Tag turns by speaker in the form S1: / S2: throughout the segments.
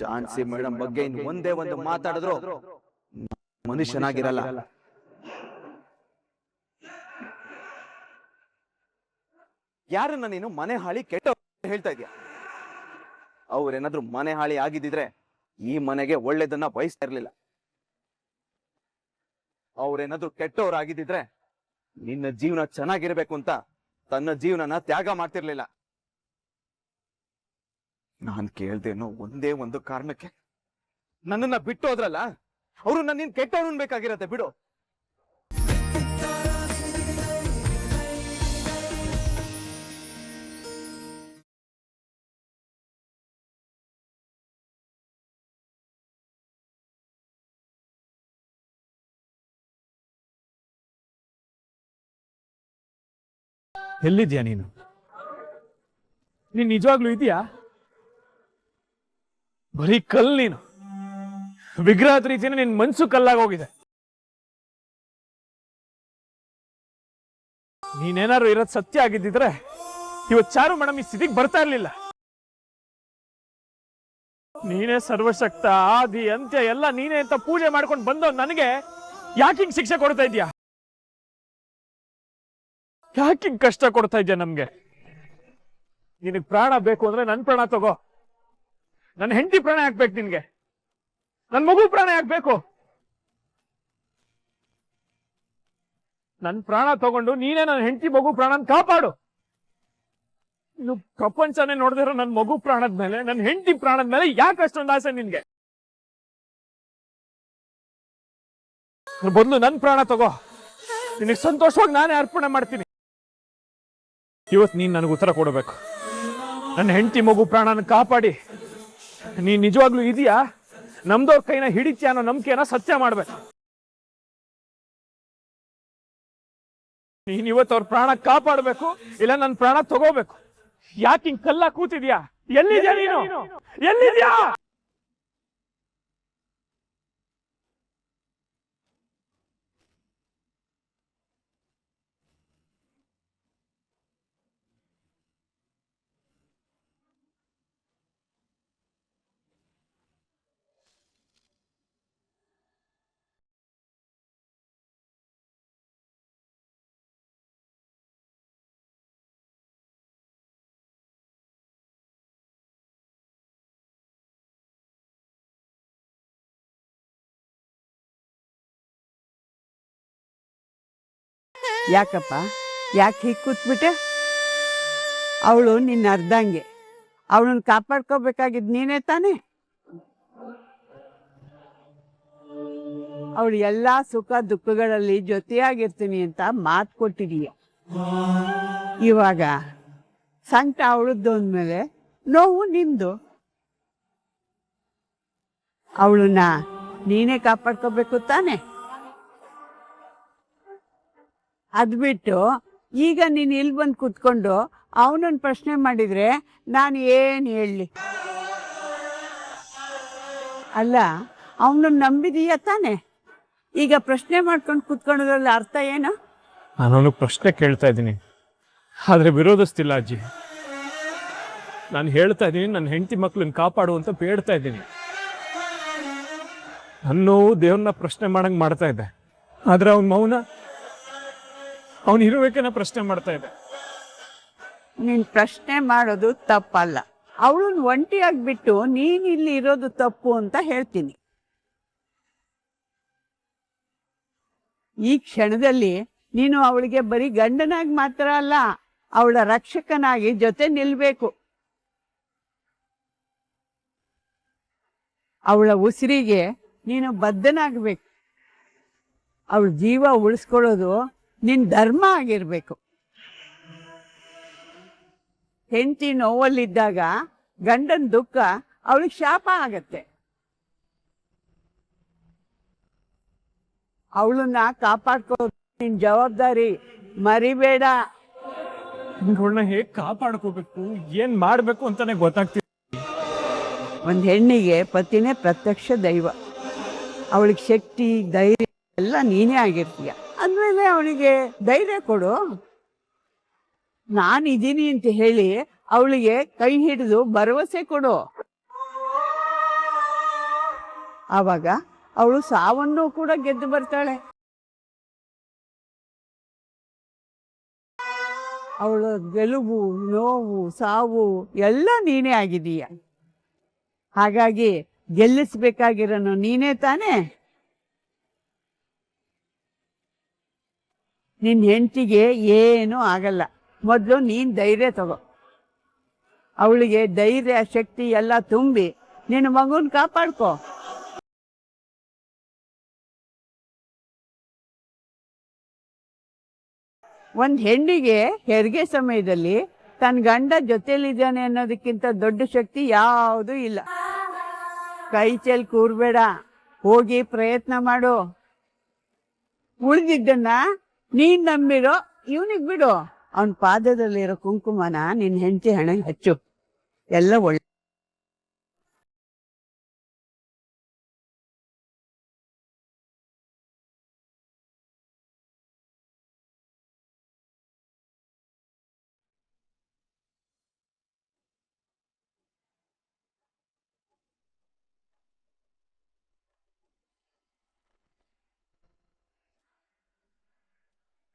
S1: Jhansi madam ಬಗ್ಗೆ ಇನ್ ಒಂದೇ ಒಂದು ಮಾತಾಡಿದ್ರು ಮನುಷ್ಯನಾಗಿರಲ್ಲ. ಯಾರನ್ನ ನೀನು ಮನೆ ಹಾಳಿ ಕೆಟ್ಟ ಹೇಳ್ತಾ ಇದೀಯ? ಅವ್ರೇನಾದ್ರೂ ಮನೆ ಹಾಳಿ ಆಗಿದ್ದಿದ್ರೆ ಈ ಮನೆಗೆ ಒಳ್ಳೇದನ್ನ ಬಯಸ್ತಾ ಇರ್ಲಿಲ್ಲ. ಅವ್ರೇನಾದ್ರೂ ಕೆಟ್ಟವ್ರಾಗಿದ್ದಿದ್ರೆ ನಿನ್ನ ಜೀವನ ಚೆನ್ನಾಗಿರ್ಬೇಕು ಅಂತ ತನ್ನ ಜೀವನನ ತ್ಯಾಗ ಮಾಡ್ತಿರ್ಲಿಲ್ಲ. ನಾನ್ ಕೇಳ್ದೇನೋ ಒಂದೇ ಒಂದು ಕಾರಣಕ್ಕೆ ನನ್ನನ್ನ ಬಿಟ್ಟು ಹೋದ್ರಲ್ಲ, ಅವರು ನನ್ನ ಕೆಟ್ಟವನು ಬೇಕಾಗಿರತ್ತೆ. ಬಿಡು.
S2: ಎಲ್ಲಿದ್ಯಾ ನೀನು ನಿಜವಾಗ್ಲೂ ಇದೆಯಾ? ಬರೀ ಕಲ್ ನೀನು, ವಿಗ್ರಹದ ರೀತಿಯ ನಿನ್ ಮನ್ಸು ಕಲ್ಲಾಗೋಗಿದೆ. ನೀನೇನಾದ್ರು ಇರೋದ್ ಸತ್ಯ ಆಗಿದ್ದಿದ್ರೆ ಇವತ್ತು ಚಾರು ಮೇಡಮ್ ಈ ಸ್ಥಿತಿಗೆ ಬರ್ತಾ ಇರ್ಲಿಲ್ಲ. ನೀನೇ ಸರ್ವಶಕ್ತ, ಆದಿ ಅಂತ್ಯ ಎಲ್ಲ ನೀನೇ ಅಂತ ಪೂಜೆ ಮಾಡ್ಕೊಂಡು ಬಂದವ್ ನನಗೆ ಯಾಕಿಂಗ್ ಶಿಕ್ಷೆ ಕೊಡ್ತಾ ಇದ್ಯಾ? ಯಾಕಿಂಗ್ ಕಷ್ಟ ಕೊಡ್ತಾ ಇದ್ಯಾ ನಮ್ಗೆ? ನಿನಗ್ ಪ್ರಾಣ ಬೇಕು ಅಂದ್ರೆ ನನ್ ಪ್ರಾಣ ತಗೋ. ನನ್ನ ಹೆಂಡತಿ ಪ್ರಾಣ ಹಾಕ್ಬೇಕು ನಿನ್ಗೆ, ನನ್ ಮಗು ಪ್ರಾಣ ಹಾಕ್ಬೇಕು. ನನ್ ಪ್ರಾಣ ತಗೊಂಡು ನೀನೇ ನನ್ನ ಹೆಂಡತಿ ಮಗು ಪ್ರಾಣ ಕಾಪಾಡು. ಇನ್ನು ಪ್ರಪಂಚನೇ ನೋಡ್ದಿರೋ ನನ್ ಮಗು ಪ್ರಾಣದ ಮೇಲೆ, ನನ್ನ ಹೆಂಡತಿ ಪ್ರಾಣದ ಮೇಲೆ ಯಾಕೆ ಅಷ್ಟೊಂದು ಆಸೆ ನಿನ್ಗೆ? ಬದಲು ನನ್ ಪ್ರಾಣ ತಗೋ, ನಿನಗೆ ಸಂತೋಷವಾಗಿ ನಾನೇ ಅರ್ಪಣೆ ಮಾಡ್ತೀನಿ. ಇವತ್ತು ನೀನ್ ನನಗೆ ಉತ್ತರ ಕೊಡಬೇಕು. ನನ್ನ ಹೆಂಡತಿ ಮಗು ಪ್ರಾಣನ ಕಾಪಾಡಿ ನೀನ್ ನಿಜವಾಗ್ಲೂ ಇದೆಯಾ, ನಮ್ದವ್ರ ಕೈನ ಹಿಡಿತ್ಯಾ ಅನ್ನೋ ನಂಬಿಕೆನ ಸತ್ಯ ಮಾಡ್ಬೇಕು. ನೀನ್ ಇವತ್ತು ಅವ್ರ ಪ್ರಾಣ ಕಾಪಾಡ್ಬೇಕು, ಇಲ್ಲ ನನ್ನ ಪ್ರಾಣ ತಗೋಬೇಕು. ಯಾಕೆ ಹಿಂಗ್ ಕಲ್ಲ ಕೂತಿದ್ಯಾ? ಎಲ್ಲಿದ್ಯಾ ನೀನು? ಎಲ್ಲಿದ್ಯಾ?
S3: ಯಾಕಪ್ಪ, ಯಾಕೆ ಹೀಗೆ ಕೂತ್ಬಿಟ್ಟೆ? ಅವಳು ನಿನ್ನ ಅರ್ಧಂಗೆ, ಅವಳನ್ನ ಕಾಪಾಡ್ಕೋಬೇಕಾಗಿದ್ದು ನೀನೇ ತಾನೆ. ಅವಳು ಎಲ್ಲ ಸುಖ ದುಃಖಗಳಲ್ಲಿ ಜೊತೆಯಾಗಿರ್ತೀನಿ ಅಂತ ಮಾತು ಕೊಟ್ಟಿದೀಯ. ಇವಾಗ ಸಂಕಟ ಅವಳದ್ದು ಅಂದಮೇಲೆ ನೋವು ನಿಂದು. ಅವಳನ್ನ ನೀನೇ ಕಾಪಾಡ್ಕೋಬೇಕು ತಾನೆ. ಅದ್ಬಿಟ್ಟು ಈಗ ನೀನು ಇಲ್ಲಿ ಬಂದು ಕೂತ್ಕೊಂಡು ಅವನನ್ನ ಪ್ರಶ್ನೆ ಮಾಡಿದ್ರೆ ನಾನು ಏನು ಹೇಳಲಿ? ಅಲ್ಲ, ಅವನನ್ನ ನಂಬಿದೀಯ ತಾನೆ. ಈಗ ಪ್ರಶ್ನೆ ಮಾಡ್ಕೊಂಡು ಕೂತ್ಕೊಳ್ಳೋದ್ರಲ್ಲಿ ಅರ್ಥ ಏನು?
S2: ನಾನು ಪ್ರಶ್ನೆ ಕೇಳ್ತಾ ಇದ್ದೀನಿ, ಆದ್ರೆ ವಿರೋಧಿಸ್ತಿಲ್ಲ ಅಜ್ಜಿ. ನಾನು ಹೇಳ್ತಾ ಇದ್ದೀನಿ, ನನ್ನ ಹೆಂಡತಿ ಮಕ್ಳನ್ನ ಕಾಪಾಡು ಅಂತ ಬೇಡ್ತಾ ಇದ್ದೀನಿ. ನಾನು ದೇವ್ರನ್ನ ಪ್ರಶ್ನೆ ಮಾಡಂಗ್ ಮಾಡ್ತಾ ಇದ್ದೆ, ಆದ್ರೆ ಅವನ ಮೌನ, ಅವನು ಇರುವೇಕನ ಪ್ರಶ್ನೆ ಮಾಡ್ತಾ ಇದ್ದೆ.
S3: ನೀನು ಪ್ರಶ್ನೆ ಮಾಡೋದು ತಪ್ಪಲ್ಲ. ಅವಳನ್ನ ಒಂಟಿಯಾಗಿ ಬಿಟ್ಟು ನೀನು ಇಲ್ಲಿ ಇರೋದು ತಪ್ಪು ಅಂತ ಹೇಳ್ತೀನಿ. ಈ ಕ್ಷಣದಲ್ಲಿ ನೀನು ಅವಳಿಗೆ ಬರೀ ಗಂಡನಾಗಿ ಮಾತ್ರ ಅಲ್ಲ, ಅವಳ ರಕ್ಷಕನಾಗಿ ಜೊತೆ ನಿಲ್ಬೇಕು. ಅವಳ ಉಸಿರಿಗೆ ನೀನು ಬದ್ಧನಾಗಬೇಕು. ಅವಳ ಜೀವ ಉಳಿಸ್ಕೊಳ್ಳೋದು ನಿನ್ನ ಧರ್ಮ ಆಗಿರ್ಬೇಕು. ಹೆಂಡತಿ ನೋವಲ್ಲಿದ್ದಾಗ ಗಂಡನ ದುಃಖ ಅವಳಿಗೆ ಶಾಪ ಆಗತ್ತೆ. ಅವಳನ್ನ ಕಾಪಾಡ್ಕೊಳ್ಳೋದು ನಿನ್ನ ಜವಾಬ್ದಾರಿ, ಮರಿಬೇಡ.
S2: ಅವಳನ್ನ ಹೇಗೆ ಕಾಪಾಡ್ಕೋಬೇಕು, ಏನ್ ಮಾಡ್ಬೇಕು ಅಂತಾನೆ ಗೊತ್ತಾಗ್ತಿಲ್ಲ.
S3: ಒಂದು ಹೆಣ್ಣಿಗೆ ಪತಿನೇ ಪ್ರತ್ಯಕ್ಷ ದೈವ. ಅವಳಿಗೆ ಶಕ್ತಿ, ಧೈರ್ಯ ಎಲ್ಲ ನೀನೇ ಆಗಿರ್ತೀಯ. ಅಂದಮೇಲೆ ಅವಳಿಗೆ ಧೈರ್ಯ ಕೊಡು. ನಾನಿದ್ದೀನಿ ಅಂತ ಹೇಳಿ ಅವಳಿಗೆ ಕೈ ಹಿಡಿದು ಭರವಸೆ ಕೊಡು. ಆವಾಗ ಅವಳು ಸಾವನ್ನು ಕೂಡ ಗೆದ್ದು ಬರ್ತಾಳೆ. ಅವಳ ಗೆಲುವು, ನೋವು, ಸಾವು ಎಲ್ಲ ನೀನೇ ಆಗಿದೀಯ. ಹಾಗಾಗಿ ಗೆಲ್ಲಿಸ್ಬೇಕಾಗಿರೋನು ನೀನೇ ತಾನೇ. ನಿನ್ನ ಹೆಂಡತಿಗೆ ಏನೂ ಆಗಲ್ಲ. ಮೊದಲು ನೀನು ಧೈರ್ಯ ತಗೋ. ಅವಳಿಗೆ ಧೈರ್ಯ ಶಕ್ತಿ ಎಲ್ಲ ತುಂಬಿ ನಿನ್ನ ಮಗುನ ಕಾಪಾಡ್ಕೋ. ಒಂದು ಹೆಣ್ಣಿಗೆ ಹೆರಿಗೆ ಸಮಯದಲ್ಲಿ ತನ್ನ ಗಂಡ ಜೊತೆಲಿದ್ದಾನೆ ಅನ್ನೋದಕ್ಕಿಂತ ದೊಡ್ಡ ಶಕ್ತಿ ಯಾವುದೂ ಇಲ್ಲ. ಕೈ ಚೆಲ್ಲಿ ಕೂರ್ಬೇಡ, ಹೋಗಿ ಪ್ರಯತ್ನ ಮಾಡು. ಉಳಿದಿದ್ದನ್ನ ನೀನ್ ನಂಬಿರೋ ಇವನಿಗೆ ಬಿಡು. ಅವನ ಪಾದದಲ್ಲಿರೋ ಕುಂಕುಮನ ನಿನ್ನ ಹೆಂಡತಿ ಹಣೆಗೆ ಹಚ್ಚು. ಎಲ್ಲ ಒಳ್ಳೆ.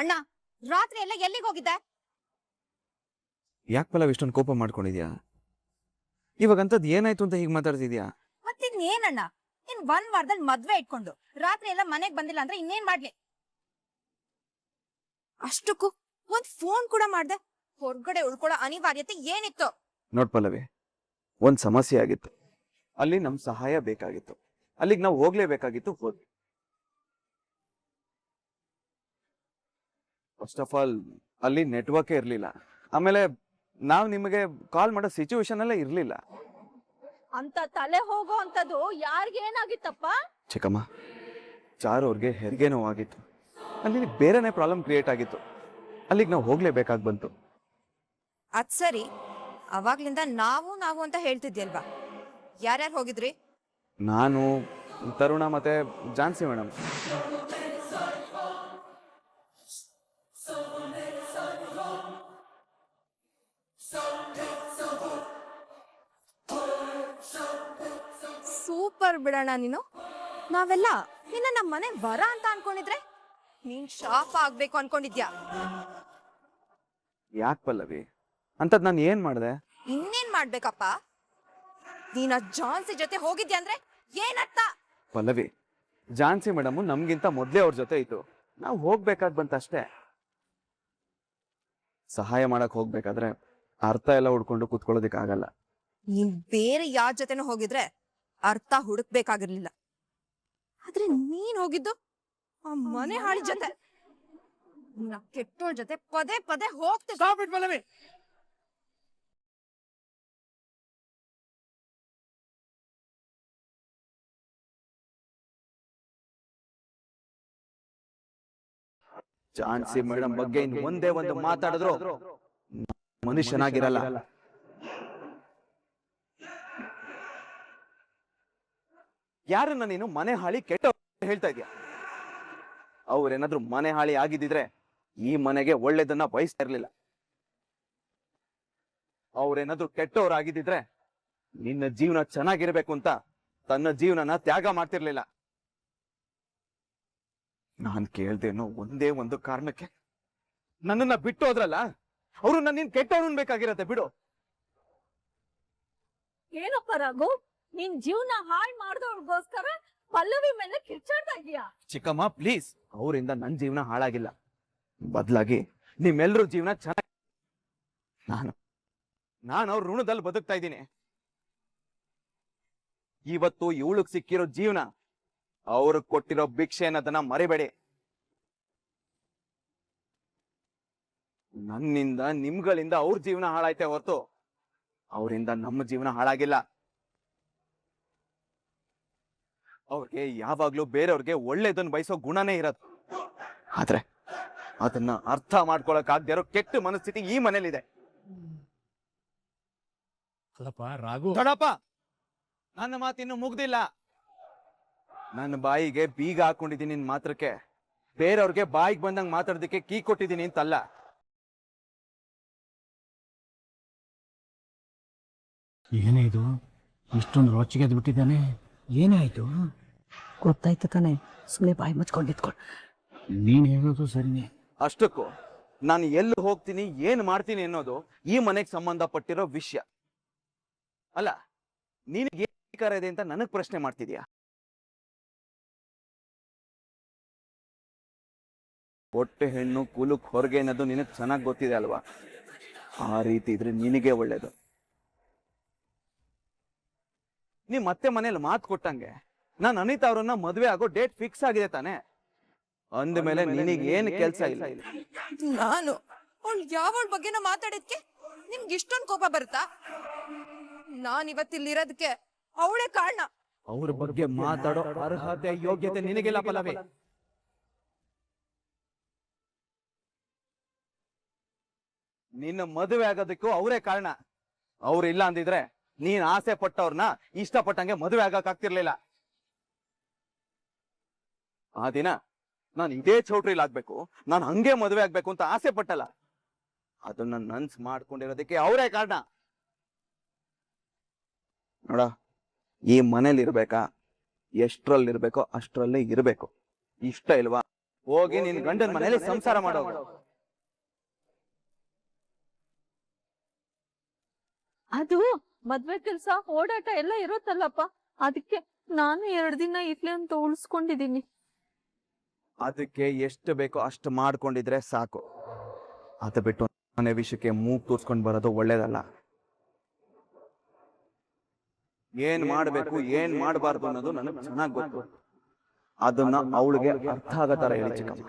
S4: ಅಣ್ಣ, ರಾತ್ರಿ ಎಲ್ಲ ಎಲ್ಲಿಗೆ ಹೋಗಿದ್ದೆ?
S1: ಯಾಕೆ ಪಲ್ಲವಿ ಇಷ್ಟೊಂದು ಕೋಪ ಮಾಡ್ಕೊಂಡಿದ್ಯಾ? ಇವಾಗಂತದ್ ಏನಾಯ್ತು ಅಂತ ಹೀಗೆ ಮಾತಾಡ್ತಿದ್ಯಾ?
S4: ಮತ್ತಿನ್ನೇನಣ್ಣ, ಇನ್ 1 ವಾರದಲ್ಲಿ ಮದ್ವೆ ಇಟ್ಕೊಂಡು ರಾತ್ರಿ ಎಲ್ಲ ಮನೆಗ್ ಬಂದಿಲ್ಲ ಅಂದ್ರೆ ಇನ್ನೇನ್ ಮಾಡ್ಲಿ? ಅಷ್ಟಕ್ಕೂ ಒಂದ್ ಫೋನ್ ಕೂಡ ಮಾಡ್ದೆ. ಹೊರಗಡೆ ಉಳ್ಕೊಳ್ಳೋ ಅನಿವಾರ್ಯತೆ ಏನಿತ್ತು?
S1: ನೋಡ್ ಪಲ್ಲವಿ, ಒಂದ್ ಸಮಸ್ಯೆ ಆಗಿತ್ತು, ಅಲ್ಲಿ ನಮ್ ಸಹಾಯ ಬೇಕಾಗಿತ್ತು, ಅಲ್ಲಿಗೆ ನಾವು ಹೋಗ್ಲೇಬೇಕಾಗಿತ್ತು. ಹೋದ್ವಿ. ಫಸ್ಟ್ ಆಫ್ ಆಲ್ ಅಲ್ಲಿ ನೆಟ್ವರ್ಕೇ ಇರ್ಲಿಲ್ಲ. ಆಮೇಲೆ ನಾವ್ ನಿಮಗೆ ಕಾಲ್ ಮಾಡೋ ಸಿಚುವೇಶನ್ ಅಲ್ಲೇ ಇರ್ಲಿಲ್ಲ.
S4: ಅಂತ ತಲೆ ಹೋಗೋ ಅಂತದ್ದು ಯಾರಿಗೇನಾಗಿತ್ತಪ್ಪ?
S1: ಚಿಕ್ಕಮ್ಮ, ಚಾರು ಅವ್ರಿಗೆ ಹೆರಿಗೆ ನೋವಾಗಿತ್ತು. ಅಲ್ಲಿ ಬೇರೆನೆ ಪ್ರಾಬ್ಲಮ್ ಕ್ರಿಯೇಟ್ ಆಗಿತ್ತು. ಅಲ್ಲಿಗೆ ನಾವು ಹೋಗ್ಲೇಬೇಕಾಗಿ ಬಂತು.
S4: ಅದ್ ಸರಿ, ಅವಾಗ್ಲಿಂದ ನಾವು ನಾವು ಅಂತ ಹೇಳ್ತಿದ್ಯಲ್ವಾ? ಯಾರ್ಯಾರು ಹೋಗಿದ್ರಿ?
S1: ನಾನು, ತರುಣ ಮತ್ತೆ ಜಾನ್ಸಿ ಮೇಡಮ್.
S4: ಸೂಪರ್ ಬಿಡೋಣ ನೀನು. ನಾವೆಲ್ಲ ನಿನ್ನ ನಮ್ಮ ಮನೆ ಬರ ಅಂತ ಅನ್ಕೊಂಡಿದ್ರೆ ನೀನ್ ಶಾಪ ಆಗ್ಬೇಕು ಅನ್ಕೊಂಡಿದ್ಯಾ?
S1: ಯಾಕೆ ಪಲ್ಲವಿ, ಅಂತದ್ ನಾನು ಏನ್ ಮಾಡ್ದೆ?
S4: ಇನ್ನೇನ್ ಮಾಡ್ಬೇಕಪ್ಪ? ನೀನ ಜಾನ್ಸಿ ಜೊತೆ ಹೋಗಿದ್ಯಾ ಅಂದ್ರೆ ಏನರ್ಥ?
S1: ಪಲ್ಲವಿ, ಜಾನ್ಸಿ ಮೇಡಮ್ ನಮ್ಗಿಂತ ಮೊದ್ಲೇ ಅವ್ರ ಜೊತೆ ಇತ್ತು. ನಾವು ಹೋಗ್ಬೇಕಾದ್ ಬಂತಷ್ಟೇ. ಸಹಾಯ ಮಾಡಕ್ ಹೋಗ್ಬೇಕಾದ್ರೆ ಅರ್ಥ ಎಲ್ಲ ಹುಡ್ಕೊಂಡು ಕೂತ್ಕೊಳ್ಳೋದಿಕ್ಕಾಗಲ್ಲ.
S4: ನೀನ್ ಬೇರೆ ಯಾರ ಜೊತೆನೂ ಹೋಗಿದ್ರೆ ಅರ್ಥ ಹುಡುಕ್ಬೇಕಾಗಿರ್ಲಿಲ್ಲ. ಆದ್ರೆ ನೀನ್ ಹೋಗಿದ್ದು ಆ ಮನೆ ಹಾಳಿ ಜೊತೆ. ಕೆಟ್ಟೋಳ್ ಜೊತೆ ಪದೇ ಪದೇ ಹೋಗ್ತಿದ್ದೆ.
S1: ಜಾನ್ಸಿ ಮೇಡಮ್ ಬಗ್ಗೆ ಇನ್ ಒಂದೇ ಒಂದು ಮಾತಾಡಿದ್ರು ಮನುಷ್ಯನಾಗಿರಲ್ಲ. ಯಾರನ್ನ ನೀನು ಮನೆ ಹಾಳಿ ಕೆಟ್ಟ ಹೇಳ್ತಾ ಇದೀಯ? ಅವ್ರೇನಾದ್ರೂ ಮನೆ ಹಾಳಿ ಆಗಿದ್ದಿದ್ರೆ ಈ ಮನೆಗೆ ಒಳ್ಳೇದನ್ನ ಬಯಸ್ತಾ ಇರ್ಲಿಲ್ಲ. ಅವ್ರೇನಾದ್ರೂ ಕೆಟ್ಟವ್ರಾಗಿದ್ದಿದ್ರೆ ನಿನ್ನ ಜೀವನ ಚೆನ್ನಾಗಿರ್ಬೇಕು ಅಂತ ತನ್ನ ಜೀವನನ ತ್ಯಾಗ ಮಾಡ್ತಿರ್ಲಿಲ್ಲ. ನಾನ್ ಕೇಳ್ದೇನೋ ಒಂದೇ ಒಂದು ಕಾರಣಕ್ಕೆ ನನ್ನನ್ನ ಬಿಟ್ಟು ಹೋದ್ರಲ್ಲ, ಅವರು ನನ್ನ ಕೆಟ್ಟವನು ಬೇಕಾಗಿರತ್ತೆ. ಬಿಡು.
S5: ಏನಪ್ಪ ರಾಘು, ನಿನ್ ಜೀವನ ಹಾಳು ಮಾಡ್ದವ್ರಿಗೋಸ್ಕರ ಪಲ್ಲವಿ ಮೇಲೆ ಕಿರ್ಚಾಡ್ತಾ ಇದೀಯಾ?
S1: ಚಿಕ್ಕಮ್ಮ ಪ್ಲೀಸ್, ಅವರಿಂದ ನನ್ ಜೀವನ ಹಾಳಾಗಿಲ್ಲ. ಬದಲಾಗಿ ನಿಮ್ಮೆಲ್ಲರೂ ಜೀವನ ಚೆನ್ನಾಗಿ ನಾನು ಅವ್ರ ಋಣದಲ್ಲಿ ಬದುಕ್ತಾ ಇದ್ದೀನಿ. ಇವತ್ತು ಇವಳಗ್ ಸಿಕ್ಕಿರೋ ಜೀವನ ಅವ್ರಿಗೆ ಕೊಟ್ಟಿರೋ ಭಿಕ್ಷೆ ಅನ್ನೋದನ್ನ ಮರಿಬೇಡಿ. ನನ್ನಿಂದ ನಿಮ್ಗಳಿಂದ ಅವ್ರ ಜೀವನ ಹಾಳಾಯ್ತೆ ಹೊರತು ಅವರಿಂದ ನಮ್ಮ ಜೀವನ ಹಾಳಾಗಿಲ್ಲ. ಅವ್ರಿಗೆ ಯಾವಾಗ್ಲೂ ಬೇರೆಯವ್ರಿಗೆ ಒಳ್ಳೇದನ್ನ ಬಯಸೋ ಗುಣನೇ ಇರೋದು. ಆದ್ರೆ ಅದನ್ನ ಅರ್ಥ ಮಾಡ್ಕೊಳಕ್ ಆಗದೆ ಇರೋ ಕೆಟ್ಟ ಮನಸ್ಥಿತಿ ಈ ಮನೇಲಿದೆ.
S2: ಅಲ್ಲಪ್ಪ ರಾಘು,
S1: ದೊಡ್ಡಪ್ಪ, ನನ್ನ ಮಾತಿನ್ನು ಮುಗ್ದಿಲ್ಲ. ನನ್ನ ಬಾಯಿಗೆ ಬೀಗ ಹಾಕೊಂಡಿದ್ದೀನಿ ಮಾತ್ರಕ್ಕೆ ಬೇರೆಯವ್ರಿಗೆ ಬಾಯಿಗೆ ಬಂದಂಗ್ ಮಾತಾಡೋದಕ್ಕೆ ಕೀ ಕೊಟ್ಟಿದ್ದೀನಿ ಅಂತಲ್ಲ.
S6: ಏನೇ ಇದು, ಇಷ್ಟೊಂದು ರೋಚಿಗೆ ಬಿಟ್ಟಿದ್ದಾನೆ? ಏನಾಯ್ತು?
S3: ಗೊತ್ತಾಯ್ತು ತಾನೆ, ಸುಮ್ಮನೆ ಬಾಯಿ ಮುಚ್ಕೊಂಡಿದ್ಕೊಂಡು.
S6: ನೀನ್ ಹೇಳೋದು ಸರಿನೇ.
S1: ಅಷ್ಟಕ್ಕೂ ನಾನು ಎಲ್ಲಿ ಹೋಗ್ತೀನಿ ಏನ್ ಮಾಡ್ತೀನಿ ಅನ್ನೋದು ಈ ಮನೆಗೆ ಸಂಬಂಧಪಟ್ಟಿರೋ ವಿಷಯ ಅಲ್ಲ. ನಿನಗೆ ಏನ್ ಅಧಿಕಾರ ಇದೆ ಅಂತ ನನಗ್ ಪ್ರಶ್ನೆ ಮಾಡ್ತಿದ್ಯಾ? ಹೊಟ್ಟೆ ಹೆಣ್ಣು ಕುಲುಕ್ ಹೊರಗೆ ಅನ್ನೋದು ನಿನಗ್ ಚೆನ್ನಾಗಿ ಗೊತ್ತಿದೆ ಅಲ್ವಾ? ಆ ರೀತಿ ಇದ್ರೆ ನಿನಗೆ ಒಳ್ಳೇದು. ನೀ ಮತ್ತೆ ಮನೇಲಿ ಮಾತು ಕೊಟ್ಟಂಗೆ ನಾನು ಅನಿತಾ ಅವ್ರನ್ನ ಮದ್ವೆ ಆಗೋ ಡೇಟ್ ಫಿಕ್ಸ್ ಆಗಿದೆ ತಾನೆ? ಅಂದ್ಮೇಲೆ ನಿನಗೆ ಏನ್ ಕೆಲ್ಸ ಇಲ್ಲ.
S4: ನಾನು ಅವಳು ಯಾವಳ ಬಗ್ಗೆನೋ ಮಾತಾಡಿದ್ಕೆ ನಿಮ್ಗೆ ಇಷ್ಟೊಂದು ಕೋಪ ಬರುತ್ತಾ? ನಾನ್ ಇವತ್ತಿಲ್ಲಿರೋದಕ್ಕೆ ಅವಳೇ ಕಾರಣ.
S1: ಅವ್ರ ಬಗ್ಗೆ ಮಾತಾಡೋ ಅರ್ಹತೆ ಯೋಗ್ಯತೆ ನಿನಗಿಲ್ಲ ಪಲ್ಲವಿ. ನಿನ್ನ ಮದುವೆ ಆಗೋದಕ್ಕೂ ಅವರೇ ಕಾರಣ. ಅವ್ರು ಇಲ್ಲ ಅಂದಿದ್ರೆ ನೀನ್ ಆಸೆ ಪಟ್ಟವ್ರನ್ನ ಇಷ್ಟಪಟ್ಟಂಗೆ ಮದುವೆ ಆಗಕ್ಕಾಗ್ತಿರ್ಲಿಲ್ಲ. ಆ ದಿನ ನಾನು ಇದೇ ಚೌಟ್ರಿಲ್ ಆಗ್ಬೇಕು, ನಾನು ಹಂಗೆ ಮದುವೆ ಆಗ್ಬೇಕು ಅಂತ ಆಸೆ ಪಟ್ಟಲ್ಲ. ಅದನ್ನ ನನ್ಸ್ ಮಾಡ್ಕೊಂಡಿರೋದಕ್ಕೆ ಅವರೇ ಕಾರಣ. ನೋಡ, ಈ ಮನೇಲಿ ಇರ್ಬೇಕಾ, ಎಷ್ಟ್ರಲ್ಲಿ ಇರ್ಬೇಕೋ ಅಷ್ಟ್ರಲ್ಲೇ ಇರ್ಬೇಕು. ಇಷ್ಟ ಇಲ್ವಾ, ಹೋಗಿ ನಿನ್ ಗಂಡನ ಮನೇಲಿ ಸಂಸಾರ ಮಾಡೋ.
S5: ಅದು ಮದ್ವೆ ಕೆಲ್ಸ ಓಡಾಟ ಎಲ್ಲ ಇರುತ್ತಲ್ಲಪ್ಪ, ಅದಕ್ಕೆ ನಾನು 2 ದಿನ ಇರ್ಲಿ ಅಂತ ಉಳಿಸ್ಕೊಂಡಿದೀನಿ.
S1: ಅದಕ್ಕೆ ಎಷ್ಟು ಬೇಕೋ ಅಷ್ಟು ಮಾಡ್ಕೊಂಡಿದ್ರೆ ಸಾಕು. ಅದು ಬಿಟ್ಟು ಮನೆ ವಿಷಯಕ್ಕೆ ಮೂಗ್ ತೋರ್ಸ್ಕೊಂಡ್ ಬರೋದು ಒಳ್ಳೇದಲ್ಲ. ಏನ್ ಮಾಡ್ಬೇಕು ಏನ್ ಮಾಡಬಾರ್ದು ಅನ್ನೋದು ನನಗೆ ಚೆನ್ನಾಗಿ ಗೊತ್ತು. ಅದನ್ನ ಅವಳಿಗೆ ಅರ್ಥ ಆಗೋ ತರ ಹೇಳಿ ಚಿಕ್ಕಮ್ಮ.